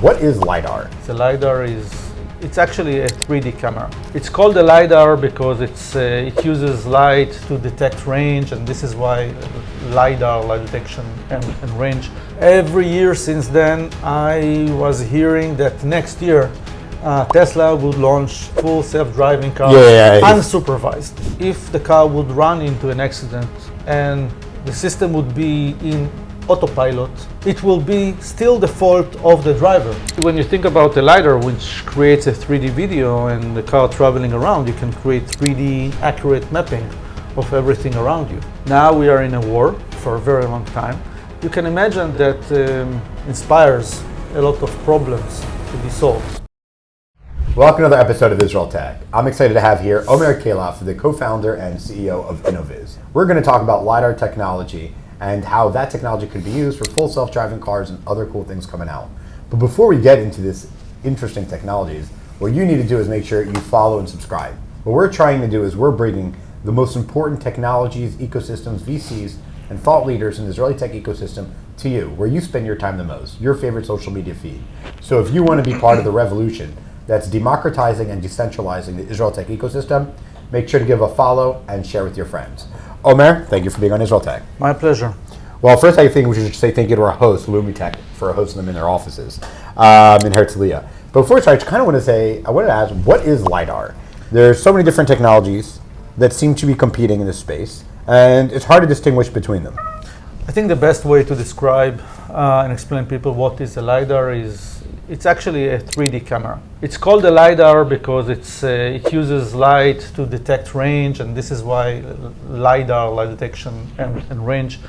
What is LIDAR? The LIDAR it's actually a 3D camera. It's called a LIDAR because it uses light to detect range, and this is why LIDAR, light detection and range. Every year since then, I was hearing that next year Tesla would launch full self-driving cars, unsupervised. If the car would run into an accident and the system would be in autopilot, it will be still the fault of the driver. When you think about the LiDAR, which creates a 3D video and the car traveling around, you can create 3D accurate mapping of everything around you. Now we are in a war for a very long time. You can imagine that inspires a lot of problems to be solved. Welcome to another episode of IsraelTech. I'm excited to have here Omer Keilaf, the co-founder and CEO of Innoviz. We're going to talk about LiDAR technology and how that technology could be used for full self-driving cars and other cool things coming out. But before we get into this interesting technologies, what you need to do is make sure you follow and subscribe. What we're trying to do is we're bringing the most important technologies, ecosystems, VCs, and thought leaders in the Israeli tech ecosystem to you, where you spend your time the most, your favorite social media feed. So if you want to be part of the revolution that's democratizing and decentralizing the Israel tech ecosystem, make sure to give a follow and share with your friends. Omer, thank you for being on IsraelTech. My pleasure. Well, first I think we should say thank you to our host, LumiTech, for hosting them in their offices in Herzliya. But before we start, I wanted to ask, what is LiDAR? There's so many different technologies that seem to be competing in this space, and it's hard to distinguish between them. I think the best way to describe and explain to people what is a LiDAR is it's actually a 3D camera. It's called a LiDAR because it uses light to detect range, and this is why LIDAR, light detection and range.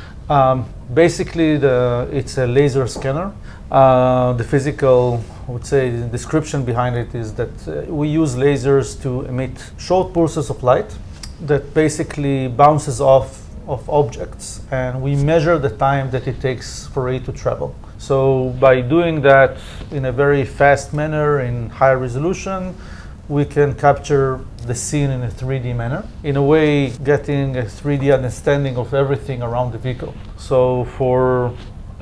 Basically, it's a laser scanner. The physical, I would say, the description behind it is that we use lasers to emit short pulses of light that basically bounces off of objects, and we measure the time that it takes for it to travel. So by doing that in a very fast manner, in high resolution, we can capture the scene in a 3D manner, in a way getting a 3D understanding of everything around the vehicle. So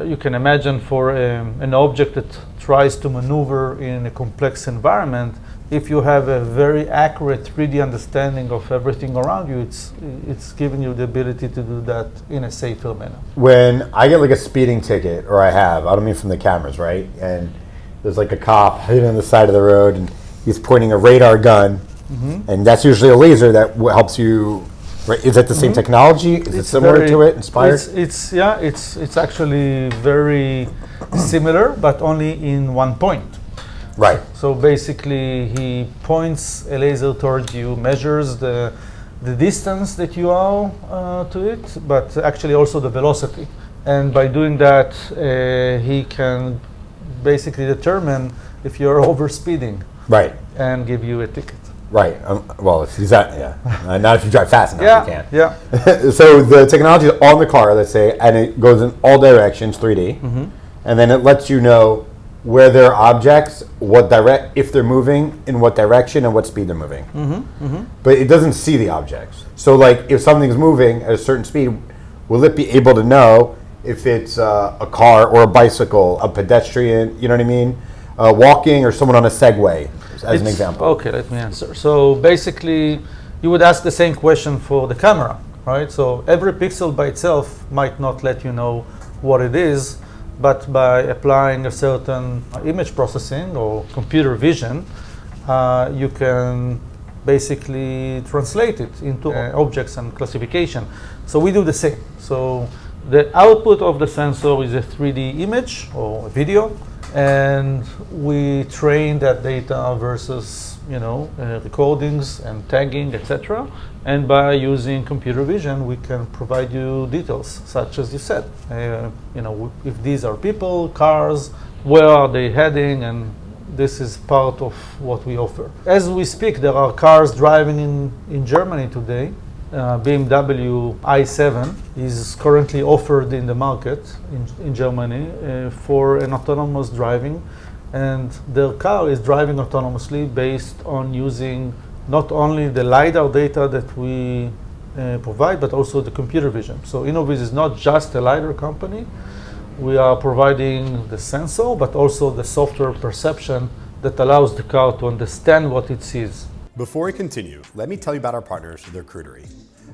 you can imagine for an object that tries to maneuver in a complex environment, if you have a very accurate 3D understanding of everything around you, it's giving you the ability to do that in a safer manner. When I get like a speeding ticket, or I don't mean from the cameras, right? And there's like a cop hidden on the side of the road and he's pointing a radar gun, and that's usually a laser that helps you. Right? Is that the same technology? Is it similar to it, inspired? It's actually very similar, but only in one point. Right. So basically, he points a laser towards you, measures the distance that you are to it, but actually also the velocity. And by doing that, he can basically determine if you're overspeeding. Right. And give you a ticket. Right. Well, if he's not if you drive fast enough, you can. Yeah. So the technology is on the car, let's say, and it goes in all directions, 3D, and then it lets you know where there are objects, if they're moving, in what direction, and what speed they're moving. But it doesn't see the objects. So, like, if something's moving at a certain speed, will it be able to know if it's a car or a bicycle, a pedestrian, you know what I mean, walking, or someone on a Segway, as an example? Okay, let me answer. So basically, you would ask the same question for the camera, right? So every pixel by itself might not let you know what it is, but by applying a certain image processing or computer vision, you can basically translate it into objects and classification. So we do the same. So the output of the sensor is a 3D image or a video, and we train that data versus recordings and tagging, etc. And by using computer vision, we can provide you details, such as you said. If these are people, cars, where are they heading, and this is part of what we offer. As we speak, there are cars driving in Germany today. BMW i7 is currently offered in the market in Germany for an autonomous driving, and their car is driving autonomously based on using not only the LiDAR data that we provide, but also the computer vision. So Innoviz is not just a LiDAR company. we are providing the sensor, but also the software perception that allows the car to understand what it sees. Before we continue, let me tell you about our partners, The Recruitery.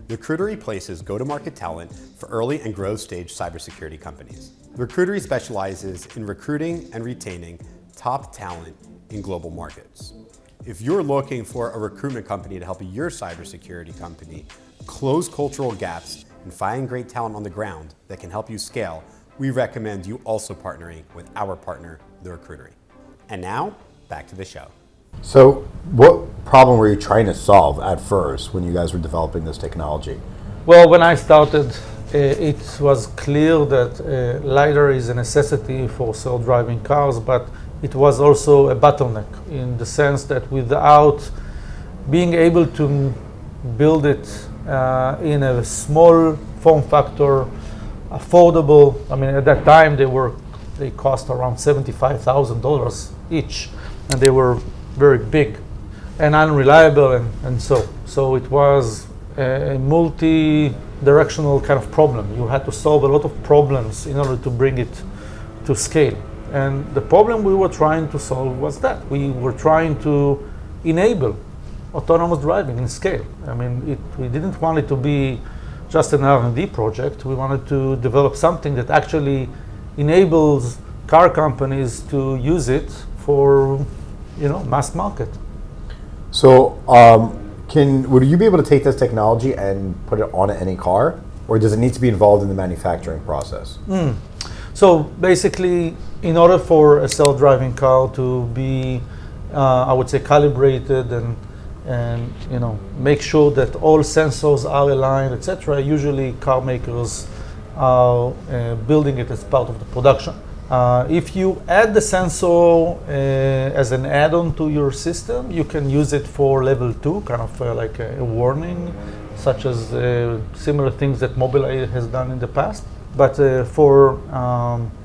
The Recruitery places go-to-market talent for early and growth stage cybersecurity companies. The Recruitery specializes in recruiting and retaining top talent in global markets. If you're looking for a recruitment company to help your cybersecurity company close cultural gaps and find great talent on the ground that can help you scale, we recommend you also partnering with our partner, The Recruitery. And now, back to the show. So what problem were you trying to solve at first when you guys were developing this technology? Well, when I started, it was clear that LIDAR is a necessity for self-driving cars, but it was also a bottleneck in the sense that without being able to build it in a small form factor, affordable, I mean, at that time they cost around $75,000 each, and they were very big and unreliable, and so it was a multi-directional kind of problem. You had to solve a lot of problems in order to bring it to scale. And the problem we were trying to solve was that we were trying to enable autonomous driving in scale. I mean, we didn't want it to be just an R&D project. We wanted to develop something that actually enables car companies to use it for, mass market. So would you be able to take this technology and put it on any car, or does it need to be involved in the manufacturing process? So basically, in order for a self-driving car to be, I would say, calibrated and make sure that all sensors are aligned, etc., usually car makers are building it as part of the production. If you add the sensor as an add-on to your system, you can use it for level 2, kind of like a warning, such as similar things that Mobileye has done in the past. But for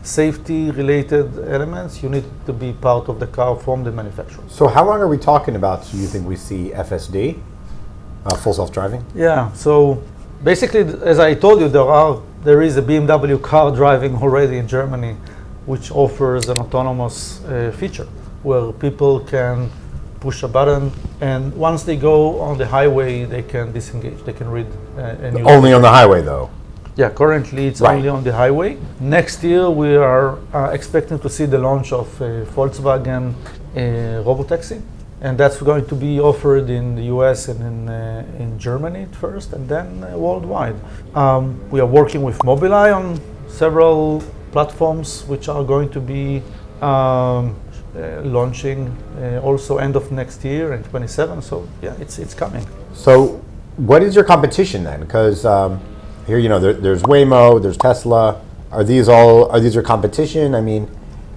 safety-related elements, you need to be part of the car from the manufacturer. So how long are we talking about, do you think we see FSD, full self-driving? Yeah, so basically, as I told you, there is a BMW car driving already in Germany, which offers an autonomous feature where people can push a button, and once they go on the highway, they can disengage. They can read a news. Only on the highway, though. Yeah, currently it's only on the highway. Next year, we are expecting to see the launch of Volkswagen Robotaxi, and that's going to be offered in the US and in Germany at first, and then worldwide. We are working with Mobileye on several platforms which are going to be launching also end of next year in 27. So yeah, it's coming. So what is your competition then? Because here, there's Waymo, there's Tesla. Are these your competition? I mean,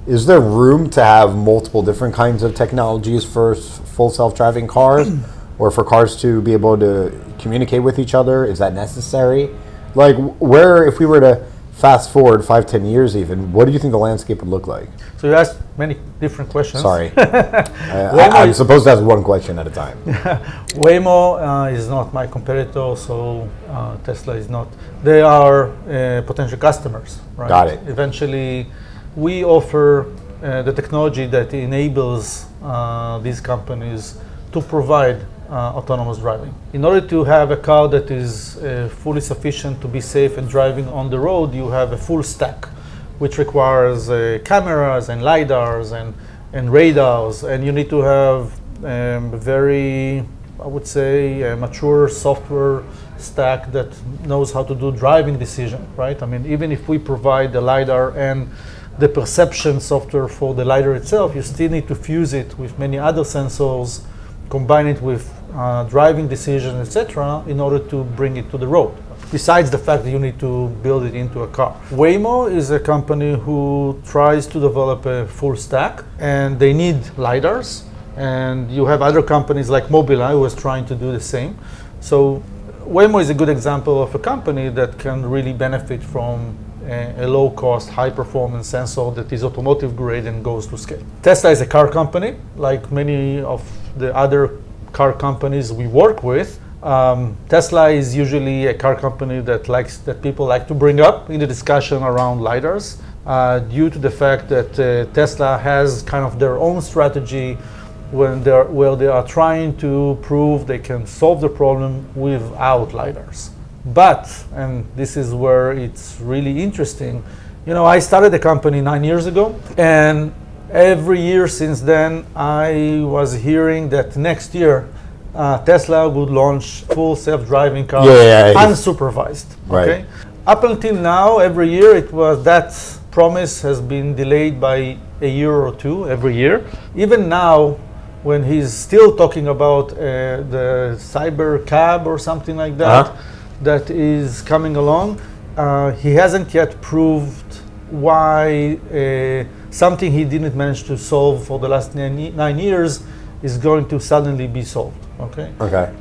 is there room to have multiple different kinds of technologies for full self-driving cars, or for cars to be able to communicate with each other? Is that necessary? Like, if we were to fast forward 5-10 years even, what do you think the landscape would look like? So you asked many different questions. Sorry. I'm supposed to ask one question at a time. Waymo is not my competitor, so Tesla is not. They are potential customers, right? Got it. Eventually, we offer the technology that enables these companies to provide autonomous driving. In order to have a car that is fully sufficient to be safe and driving on the road, you have a full stack, which requires cameras and LIDARs and radars, and you need to have very, I would say, mature software stack that knows how to do driving decision, right? I mean, even if we provide the LIDAR and the perception software for the LIDAR itself, you still need to fuse it with many other sensors, combine it with driving decisions, etc., in order to bring it to the road. Besides the fact that you need to build it into a car. Waymo is a company who tries to develop a full stack, and they need LiDARs. And you have other companies like Mobileye who is trying to do the same. So Waymo is a good example of a company that can really benefit from a low-cost, high-performance sensor that is automotive grade and goes to scale. Tesla is a car company, like many of the other car companies we work with. Tesla is usually a car company that people like to bring up in the discussion around LiDARs. due to the fact that Tesla has kind of their own strategy where they are trying to prove they can solve the problem without LiDARs. But, and this is where it's really interesting, I started the company 9 years ago, and every year since then, I was hearing that next year, Tesla would launch full self-driving cars, unsupervised. Right. Okay? Up until now, every year that promise has been delayed by a year or two every year. Even now, when he's still talking about the cyber cab or something like that, that is coming along, he hasn't yet proved why something he didn't manage to solve for the last 9 years is going to suddenly be solved. Okay.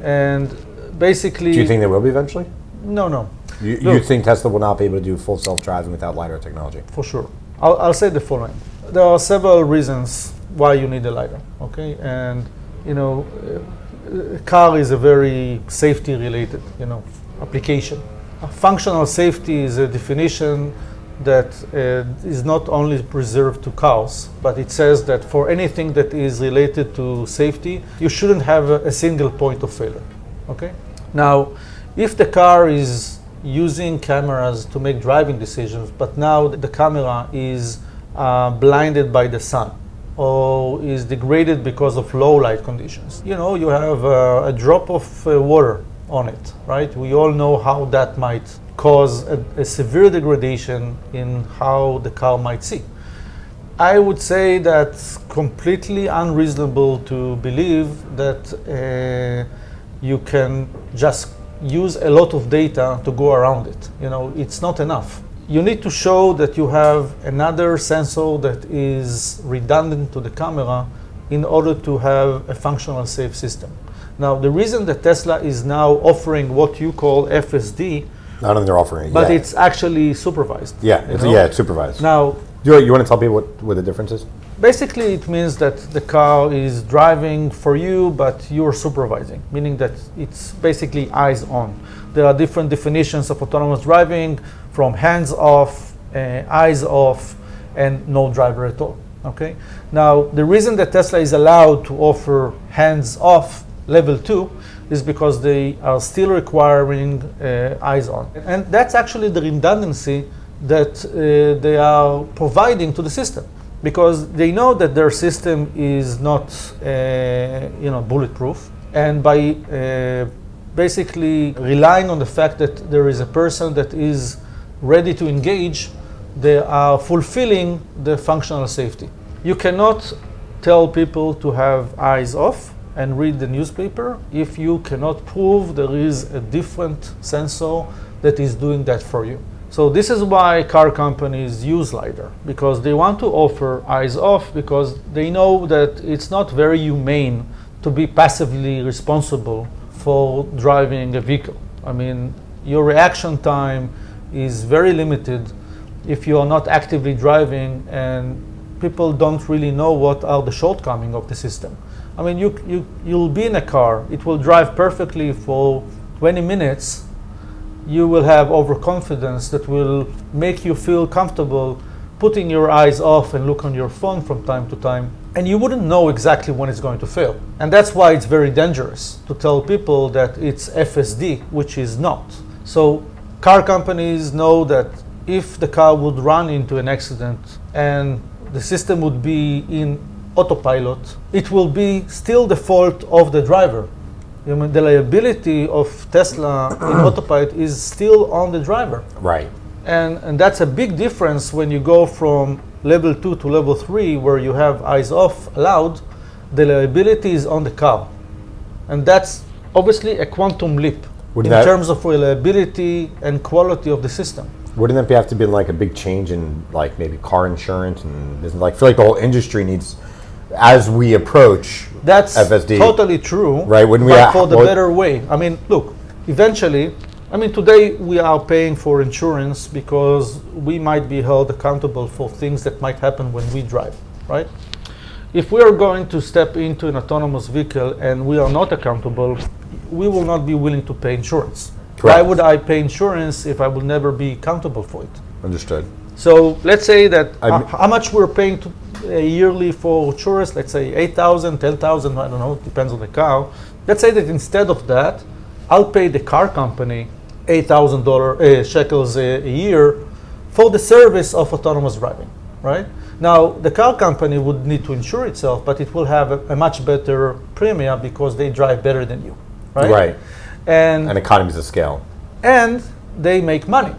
And basically, do you think there will be eventually? No. You think Tesla will not be able to do full self-driving without LiDAR technology? For sure. I'll say the following. There are several reasons why you need a LiDAR. Okay, and a car is a very safety-related application. Functional safety is a definition that is not only reserved to cars, but it says that for anything that is related to safety, you shouldn't have a single point of failure. Okay? Now, if the car is using cameras to make driving decisions, but now the camera is blinded by the sun or is degraded because of low light conditions, you have a drop of water on it, right? We all know how that might cause a severe degradation in how the car might see. I would say that's completely unreasonable to believe that you can just use a lot of data to go around it. It's not enough. You need to show that you have another sensor that is redundant to the camera in order to have a functional safe system. Now, the reason that Tesla is now offering what you call FSD, I don't think they're offering it but yet. it's actually supervised. It's supervised. Now, you want to tell people what the difference is? Basically, it means that the car is driving for you, but you're supervising, meaning that it's basically eyes on. There are different definitions of autonomous driving, from hands off, eyes off, and no driver at all. Okay. Now, the reason that Tesla is allowed to offer hands off level 2 is because they are still requiring eyes on, and that's actually the redundancy that they are providing to the system, because they know that their system is not bulletproof, and by basically relying on the fact that there is a person that is ready to engage, they are fulfilling the functional safety. You cannot tell people to have eyes off and read the newspaper if you cannot prove there is a different sensor that is doing that for you. So this is why car companies use LiDAR, because they want to offer eyes off, because they know that it's not very humane to be passively responsible for driving a vehicle. I mean, your reaction time is very limited if you are not actively driving and people don't really know what are the shortcomings of the system. I mean, you'll be in a car, it will drive perfectly for 20 minutes, you will have overconfidence that will make you feel comfortable putting your eyes off and look on your phone from time to time, and you wouldn't know exactly when it's going to fail. And that's why it's very dangerous to tell people that it's FSD, which is not. So car companies know that if the car would run into an accident and the system would be in autopilot, it will be still the fault of the driver. The liability of Tesla in autopilot is still on the driver. Right. And that's a big difference when you go from level 2 to level 3, where you have eyes off allowed. The liability is on the car. And that's obviously a quantum leap in terms of reliability and quality of the system. Wouldn't that have to be like a big change in like maybe car insurance and I feel like the whole industry needs, as we approach that's FSD. Totally true, right? When we but for the better way. I mean, look, eventually, today we are paying for insurance because we might be held accountable for things that might happen when we drive, right? If we are going to step into an autonomous vehicle and we are not accountable, we will not be willing to pay insurance. Correct. Why would I pay insurance if I will never be accountable for it? Understood. So let's say that how much we're paying yearly for insurance, let's say 8,000, 10,000, I don't know, depends on the car. Let's say that instead of that, I'll pay the car company $8,000 shekels a year for the service of autonomous driving, right? Now, the car company would need to insure itself, but it will have a much better premium because they drive better than you, right? Right. And economies of scale. And they make money,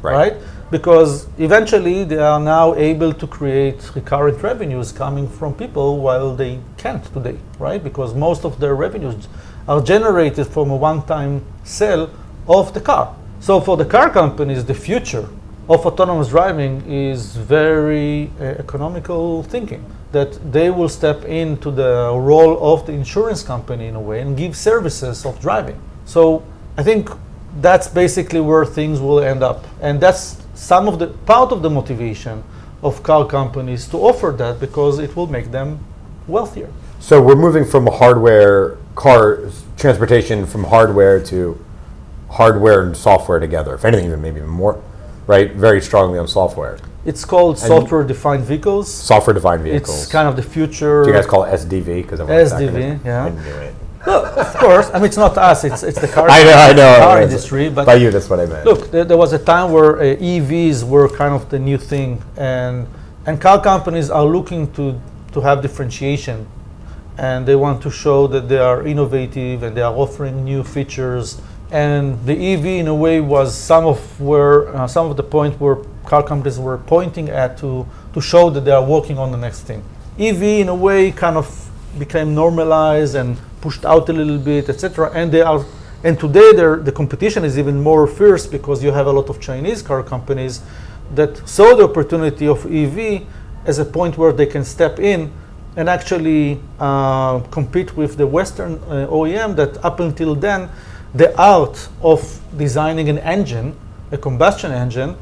right? Because eventually they are now able to create recurrent revenues coming from people while they can't today, right? Because most of their revenues are generated from a one-time sale of the car. So for the car companies, the future of autonomous driving is very economical thinking, that they will step into the role of the insurance company in a way and give services of driving. So I think that's basically where things will end up. And that's part of the motivation of car companies to offer that, because it will make them wealthier. So we're moving from transportation from hardware to hardware and software together. If anything, maybe even more, right? Very strongly on software. It's called software-defined vehicles. Software-defined vehicles. It's kind of the future. Do you guys call it SDV? SDV, yeah. I knew it. Look, of course, I mean, it's not us, it's the car, car industry. But by you, that's what I meant. Look, there was a time where EVs were kind of the new thing, and car companies are looking to have differentiation, and they want to show that they are innovative and they are offering new features. And the EV, in a way, was some of the point where car companies were pointing at to show that they are working on the next thing. EV, in a way, kind of became normalized and pushed out a little bit, etc. And today the competition is even more fierce because you have a lot of Chinese car companies that saw the opportunity of EV as a point where they can step in and actually compete with the Western OEM that up until then, the art of designing an engine, a combustion engine,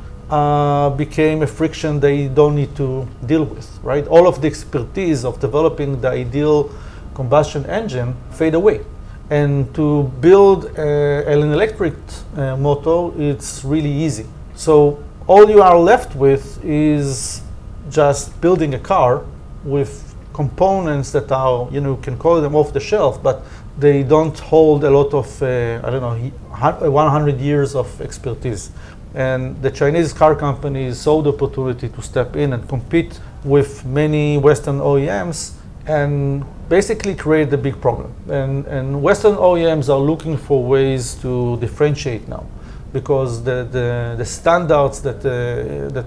became a friction they don't need to deal with, right? All of the expertise of developing the ideal combustion engine fade away. And to build an electric motor, it's really easy. So all you are left with is just building a car with components that are, you can call them off the shelf, but they don't hold a lot of, 100 years of expertise. And the Chinese car companies saw the opportunity to step in and compete with many Western OEMs and basically create the big problem. And Western OEMs are looking for ways to differentiate now, because the standards that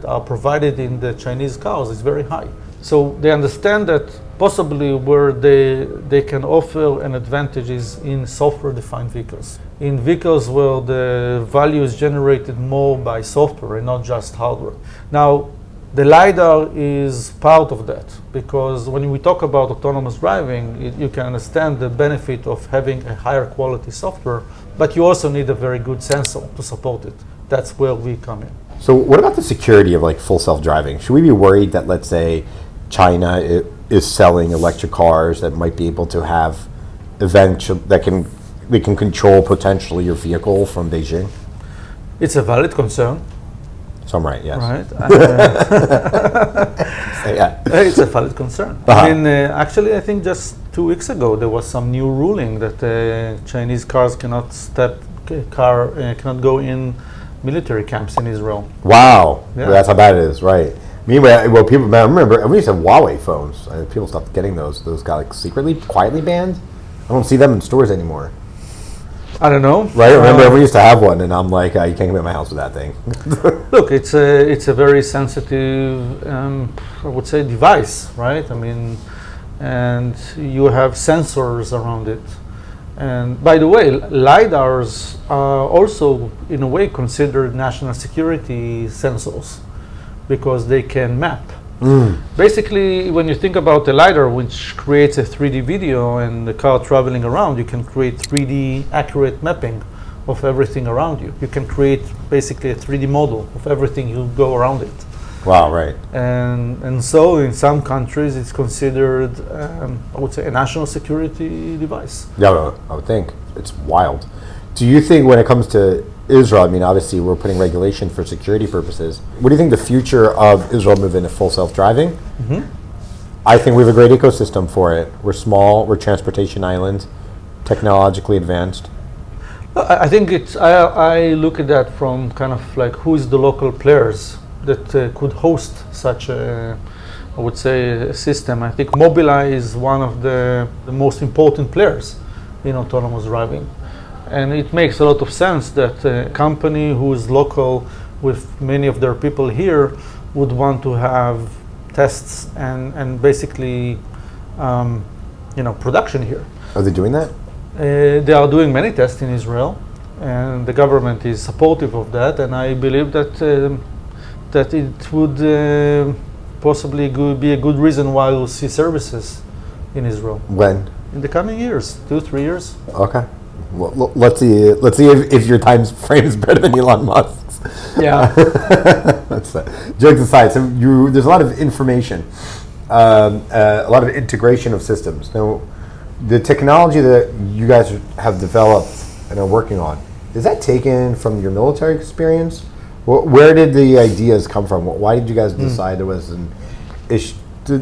are provided in the Chinese cars is very high. So they understand that possibly where they can offer an advantage is in software-defined vehicles. In vehicles where the value is generated more by software and not just hardware. Now, the LIDAR is part of that, because when we talk about autonomous driving, you can understand the benefit of having a higher quality software, but you also need a very good sensor to support it. That's where we come in. So what about the security of full self-driving? Should we be worried that, let's say, China is selling electric cars that might be able to have events that they can control potentially your vehicle from Beijing? It's a valid concern. So I'm right, yes. Right. Yeah. It's a valid concern. I mean, actually, I think just 2 weeks ago there was some new ruling that Chinese cars cannot cannot go in military camps in Israel. Wow, Yeah. That's how bad it is, right? Meanwhile, I remember we used to have Huawei phones. People stopped getting those. Those got secretly, quietly banned. I don't see them in stores anymore. I don't know. Right? I remember we used to have one, and I'm like, you can't come in my house with that thing. Look, it's a very sensitive, I would say, device, right? I mean, and you have sensors around it. And by the way, LIDARs are also, in a way, considered national security sensors, because they can map. Basically, when you think about the LiDAR, which creates a 3D video and the car traveling around, you can create 3D accurate mapping of everything around you. You can create basically a 3D model of everything you go around it. Wow, right. And so in some countries it's considered, I would say, a national security device. Yeah, I would think. It's wild. Do you think when it comes to Israel, I mean, obviously we're putting regulation for security purposes. What do you think the future of Israel moving to full self-driving? Mm-hmm. I think we have a great ecosystem for it. We're small, we're transportation island, technologically advanced. I think I look at that from kind of like who is the local players that could host such a, I would say, a system. I think Mobileye is one of the most important players in autonomous driving. And it makes a lot of sense that a company who is local with many of their people here would want to have tests and basically, production here. Are they doing that? They are doing many tests in Israel, and the government is supportive of that. And I believe that it would possibly be a good reason why we'll see services in Israel. When? In the coming years, 2-3 years. Okay. Well, let's see if your time frame is better than Elon Musk's. Yeah. That's jokes aside. So there's a lot of information, a lot of integration of systems. Now, the technology that you guys have developed and are working on, is that taken from your military experience? Where did the ideas come from? Why did you guys decide it was an issue?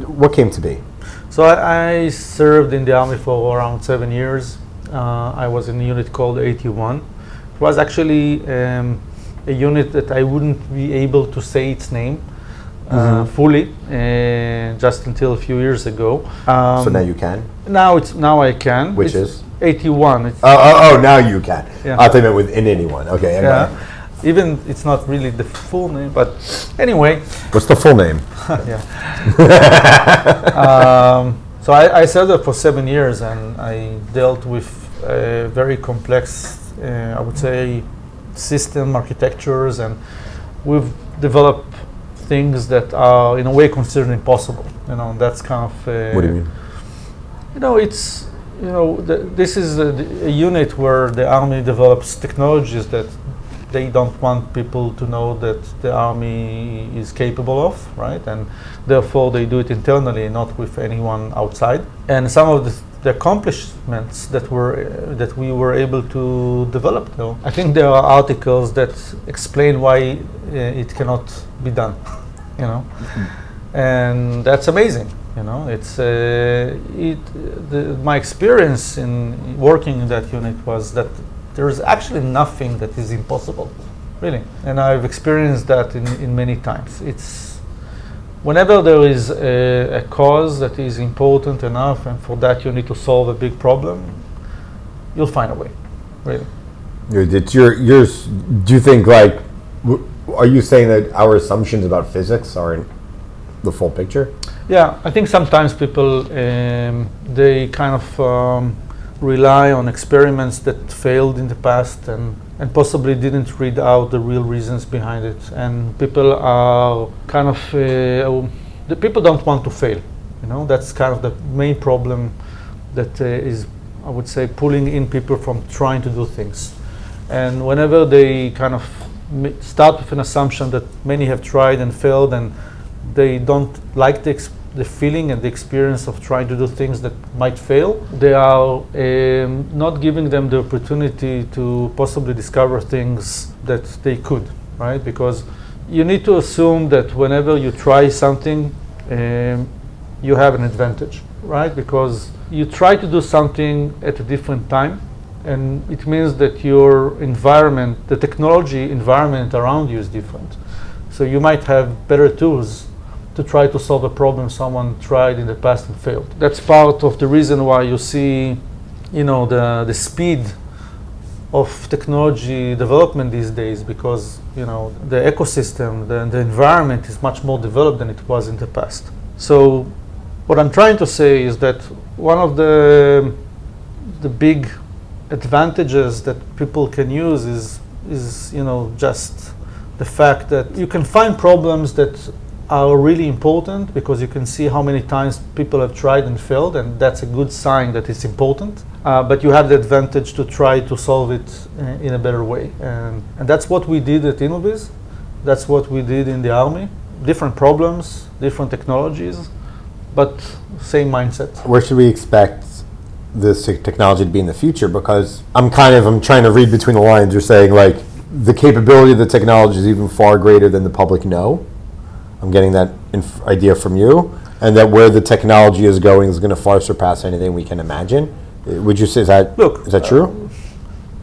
What came to be? So I served in the Army for around 7 years. I was in a unit called 81. It was actually a unit that I wouldn't be able to say its name fully, just until a few years ago. So now you can? Now I can. Which is? 81. Oh, now you can. Yeah. I thought you meant within anyone. Okay. Yeah. Even it's not really the full name, but anyway. What's the full name? Yeah. So I served there for 7 years, and I dealt with very complex, I would say, system architectures, and we've developed things that are in a way considered impossible. That's kind of. What do you mean? It's this is a unit where the Army develops technologies that they don't want people to know that the Army is capable of, right? And therefore they do it internally, not with anyone outside. And some of the accomplishments that we were able to develop, though, I think there are articles that explain why it cannot be done, and that's amazing. It's my experience in working in that unit was that there is actually nothing that is impossible, really. And I've experienced that in many times. It's whenever there is a cause that is important enough, and for that you need to solve a big problem, you'll find a way, really. It's yours. Do you think, like, are you saying that our assumptions about physics aren't the full picture? Yeah, I think sometimes people, they kind of rely on experiments that failed in the past and possibly didn't read out the real reasons behind it. And people are kind of, the people don't want to fail. That's kind of the main problem that is, I would say, pulling in people from trying to do things. And whenever they kind of start with an assumption that many have tried and failed, and they don't like the feeling and the experience of trying to do things that might fail, they are not giving them the opportunity to possibly discover things that they could, right? Because you need to assume that whenever you try something, you have an advantage, right? Because you try to do something at a different time, and it means that your environment, the technology environment around you is different. So you might have better tools to try to solve a problem someone tried in the past and failed. That's part of the reason why you see, the speed of technology development these days, because, the ecosystem, the environment is much more developed than it was in the past. So what I'm trying to say is that one of the big advantages that people can use is just the fact that you can find problems that are really important, because you can see how many times people have tried and failed, and that's a good sign that it's important. But you have the advantage to try to solve it in a better way. And that's what we did at Innoviz. That's what we did in the Army. Different problems, different technologies, but same mindset. Where should we expect this technology to be in the future? Because I'm trying to read between the lines. You're saying, like, the capability of the technology is even far greater than the public know. I'm getting that idea from you, and that where the technology is going is going to far surpass anything we can imagine. Would you say is that true?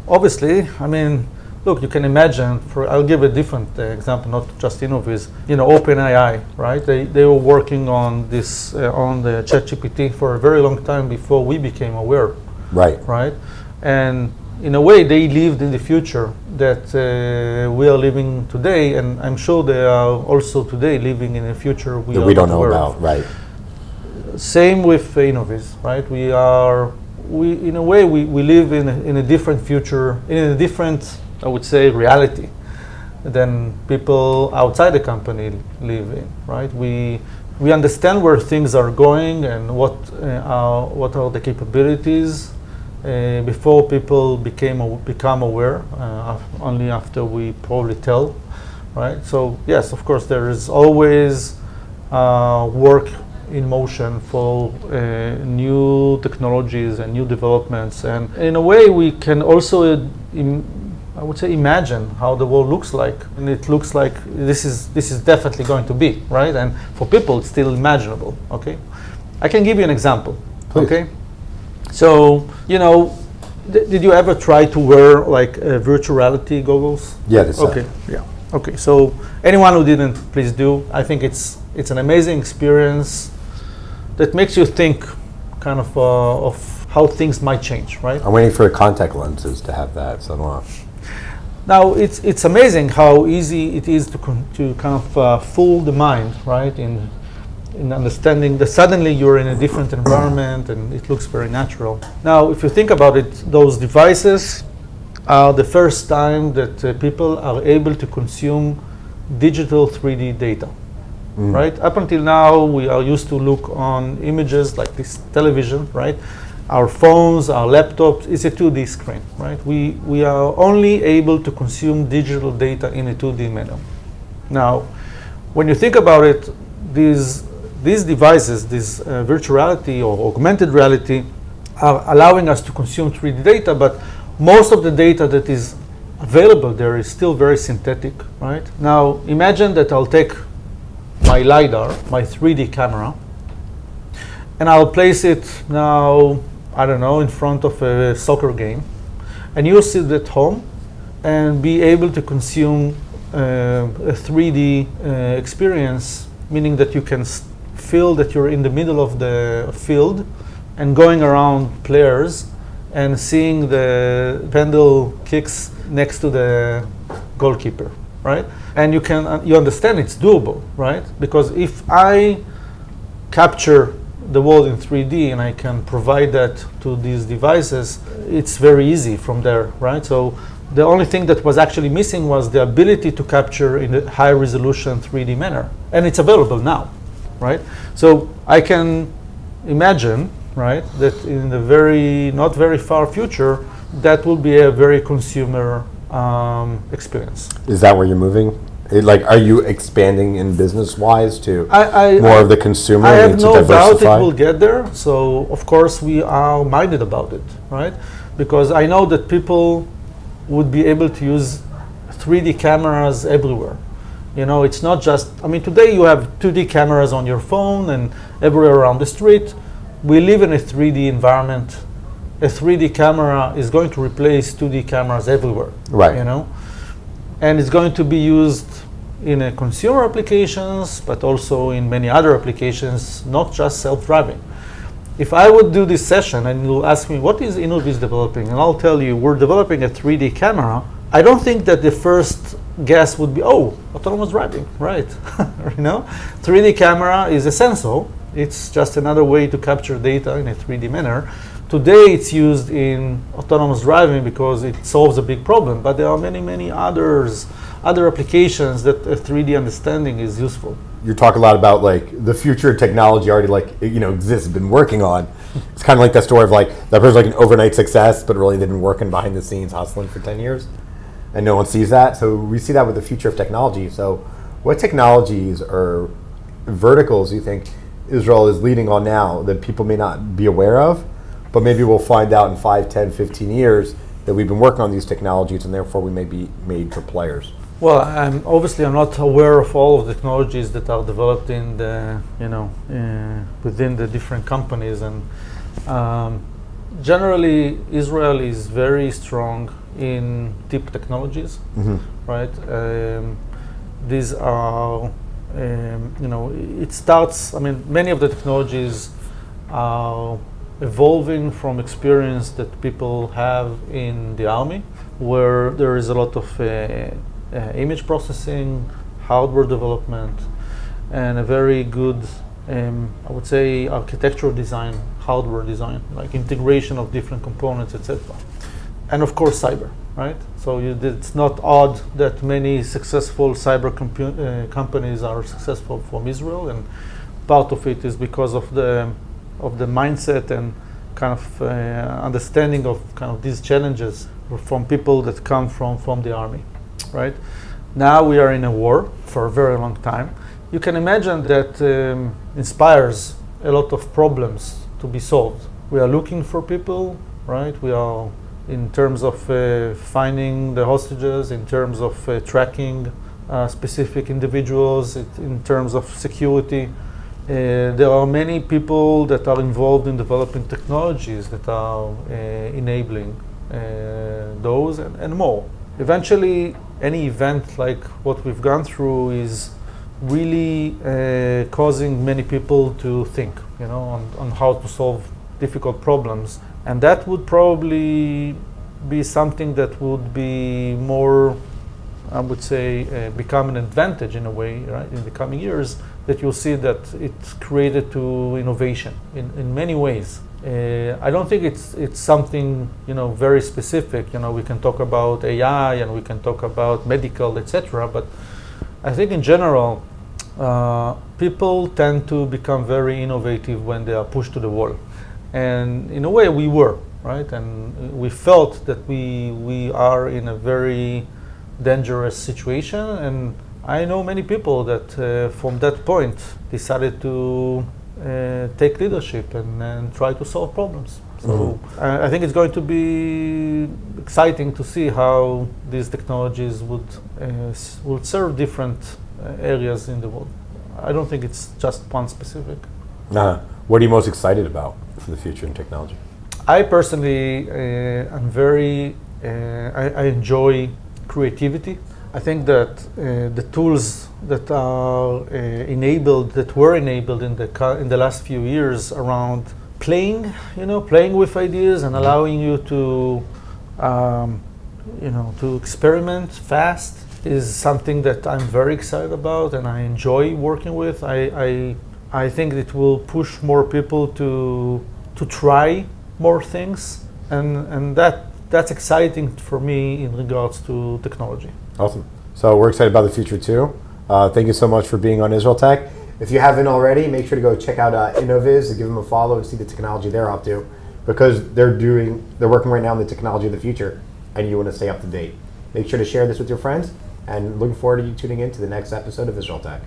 Obviously, I mean, look, you can imagine. I'll give a different example, not just Innoviz. OpenAI, right? They were working on this on the ChatGPT for a very long time before we became aware. Right, and in a way, they lived in the future that we are living today, and I'm sure they are also today living in a future that we don't know about. Right. Same with Innoviz, right? We in a way we live in a different future, in a different, I would say, reality than people outside the company live in, right? We understand where things are going and what are the capabilities before people become aware, only after we probably tell, right? So yes, of course, there is always work in motion for new technologies and new developments, and in a way we can also I would say imagine how the world looks like, and it looks like this is definitely going to be, right? And for people it's still imaginable. Okay, I can give you an example. Please. Okay, so did you ever try to wear like virtual reality goggles? Yeah, that's okay. Yeah. Okay, so anyone who didn't, please do. I think it's an amazing experience that makes you think kind of how things might change, right? I'm waiting for contact lenses to have that, so I don't know. Now, it's amazing how easy it is to kind of fool the mind, right? In understanding that suddenly you're in a different environment and it looks very natural. Now, if you think about it, those devices are the first time that people are able to consume digital 3D data. Right? Up until now, we are used to look on images like this television, right? Our phones, our laptops, it's a 2D screen, right? We are only able to consume digital data in a 2D manner. Now, when you think about it, these devices, this virtual reality or augmented reality, are allowing us to consume 3D data, but most of the data that is available there is still very synthetic, right? Now, imagine that I'll take my LIDAR, my 3D camera, and I'll place it now, I don't know, in front of a soccer game, and you'll sit at home and be able to consume a 3D experience, meaning that you can feel that you're in the middle of the field and going around players and seeing the pendle kicks next to the goalkeeper, right? And you understand it's doable, right? Because if I capture the world in 3D and I can provide that to these devices, it's very easy from there, right? So the only thing that was actually missing was the ability to capture in a high resolution 3D manner. And it's available now, right? So I can imagine, right, that in the not very far future, that will be a very consumer experience. Is that where you're moving? Are you expanding in business-wise to more of the consumer? I have no doubt it will get there. So, of course, we are minded about it, right? Because I know that people would be able to use 3D cameras everywhere. It's not just, today you have 2D cameras on your phone and everywhere around the street. We live in a 3D environment. A 3D camera is going to replace 2D cameras everywhere, right? And it's going to be used in consumer applications, but also in many other applications, not just self-driving. If I would do this session and you'll ask me, what is Innoviz developing? And I'll tell you, we're developing a 3D camera. I don't think that the first guess would be, autonomous driving, right? 3D camera is a sensor. It's just another way to capture data in a 3D manner. Today it's used in autonomous driving because it solves a big problem, but there are many, many other applications that a 3D understanding is useful. You talk a lot about the future technology already exists, been working on. It's kind of like that story of that person's an overnight success, but really they've been working behind the scenes, hustling for 10 years, and no one sees that. So we see that with the future of technology. So what technologies or verticals do you think Israel is leading on now that people may not be aware of, but maybe we'll find out in 5, 10, 15 years that we've been working on these technologies and therefore we may be major players? Well, I'm not aware of all of the technologies that are developed in the, within the different companies, and generally Israel is very strong in deep technologies, right? These are, it starts. I mean, many of the technologies are evolving from experience that people have in the army, where there is a lot of image processing, hardware development, and a very good, I would say, architectural design, hardware design, like integration of different components, etc. And of course, cyber, right? So it's not odd that many successful cyber companies are successful from Israel, and part of it is because of the mindset and kind of understanding of kind of these challenges from people that come from the army. Right? Now we are in a war for a very long time. You can imagine that inspires a lot of problems to be solved. We are looking for people, right? We are in terms of finding the hostages, in terms of tracking specific individuals, in terms of security. There are many people that are involved in developing technologies that are enabling those and more. Eventually, any event like what we've gone through is really causing many people to think, on how to solve difficult problems. And that would probably be something that would be more, I would say, become an advantage in a way, right, in the coming years, that you'll see that it's created to innovation in many ways. I don't think it's something very specific. We can talk about AI and we can talk about medical, etc. But I think in general, people tend to become very innovative when they are pushed to the wall, and in a way we were, right? And we felt that we are in a very dangerous situation, and I know many people that from that point decided to take leadership and try to solve problems. So I think it's going to be exciting to see how these technologies would serve different areas in the world. I don't think it's just one specific. What are you most excited about for the future in technology? I personally am very, I enjoy creativity. I think that the tools that are were enabled in the last few years around playing with ideas and allowing you to, to experiment fast is something that I'm very excited about and I enjoy working with. I think it will push more people to try more things, and that's exciting for me in regards to technology. Awesome. So we're excited about the future too. Thank you so much for being on IsraelTech. If you haven't already, make sure to go check out Innoviz and give them a follow and see the technology they're up to, because they're working right now on the technology of the future, and you want to stay up to date. Make sure to share this with your friends, and looking forward to you tuning in to the next episode of IsraelTech.